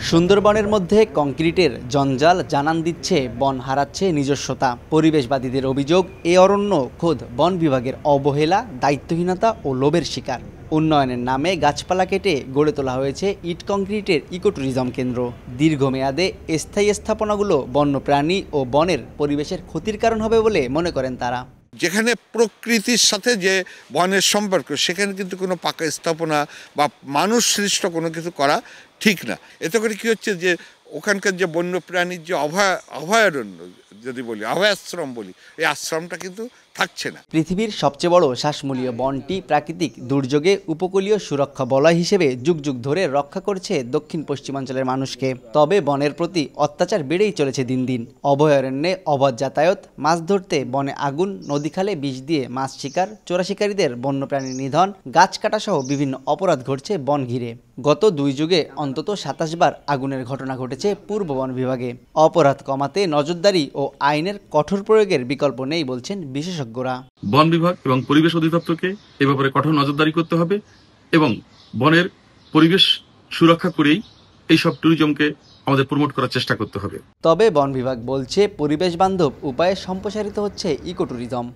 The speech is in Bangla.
সুন্দরবনের মধ্যে কংক্রিটের জঞ্জাল জানান দিচ্ছে বন হারাচ্ছে নিজস্বতা। পরিবেশবাদীদের অভিযোগ, এই অরণ্য খোদ বন বিভাগের অবহেলা, দায়িত্বহীনতা ও লোভের শিকার। উন্নয়নের নামে গাছপালা কেটে গড়ে তোলা হয়েছে ইট কংক্রিটের ইকোট্যুরিজম কেন্দ্র। দীর্ঘমেয়াদে স্থায়ী স্থাপনাগুলো বন্যপ্রাণী ও বনের পরিবেশের ক্ষতির কারণ হবে বলে মনে করেন তারা। যেখানে প্রকৃতির সাথে যে বনের সম্পর্ক, সেখানে কিন্তু কোনো পাকা স্থাপনা বা মানুষ সৃষ্ট কোনো কিছু করা ঠিক না। এতে করে কী হচ্ছে যে ওখানকার যে বন্যপ্রাণীর যে অভয়ারণ্য যদি বলি, অভয়াশ্রম বলি, এই আশ্রমটা কিন্তু থাকছে না। পৃথিবীর সবচেয়ে বড় শ্বাসমূলীয় বনটি প্রাকৃতিক দুর্যোগে উপকূলীয় সুরক্ষা বলয় হিসেবে যুগ যুগ ধরে রক্ষা করছে দক্ষিণ পশ্চিমাঞ্চলের মানুষকে। তবে বনের প্রতি অত্যাচার বেড়েই চলেছে দিন দিন। অভয়ারণ্যে অবাধ যাতায়াত, মাছ ধরতে বনে আগুন, নদীখালে বিষ দিয়ে মাছ শিকার, চোরা শিকারীদের বন্যপ্রাণী নিধন, গাছ কাটা সহ বিভিন্ন অপরাধ ঘটছে বন ঘিরে। গত 2 যুগে অন্তত 27 বার আগুনের ঘটনা ঘটেছে পূর্ব বন বিভাগে। অপরাধ কমাতে নজরদারি ও আইনের কঠোর প্রয়োগের বিকল্প নেই বলছেন বিশেষজ্ঞরা। বন বিভাগ এবং পরিবেশ অধিদপ্তরকে এ ব্যাপারে কঠোর নজরদারি করতে হবে এবং বনের পরিবেশ সুরক্ষা করেই এইসব ট্যুরিজমকে আমাদের প্রমোট করার চেষ্টা করতে হবে। তবে বন বিভাগ বলছে পরিবেশ বান্ধব উপায়ে সম্প্রসারিত হচ্ছে ইকোট্যুরিজম।